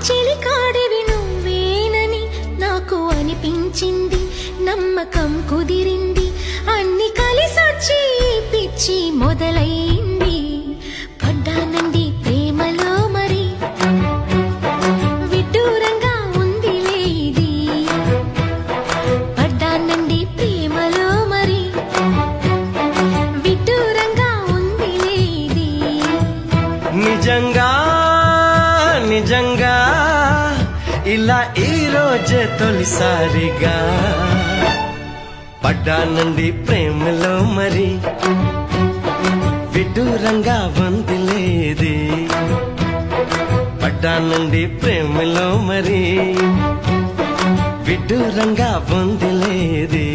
చెలికాడివి నువ్వేనని నాకు అనిపించింది, నమ్మకం కుదిరింది, అన్ని కలిసొచ్చి పిచ్చి మొదలైంది. పడ్డానండి ప్రేమలో మరి, విడ్డూరంగా ఉందిలే ఇది. పడ్డానండి ప్రేమలో మరి, విడ్డూరంగా ఉందిలే ఇది. నిజంగా నిజంగా ఇలా ఈ రోజే తొలిసారిగా పడ్డానండి ప్రేమలో మరి, విడ్డూరంగా వందిలేది. పడ్డానండి ప్రేమలో మరి, విడ్డూరంగా వందిలేది.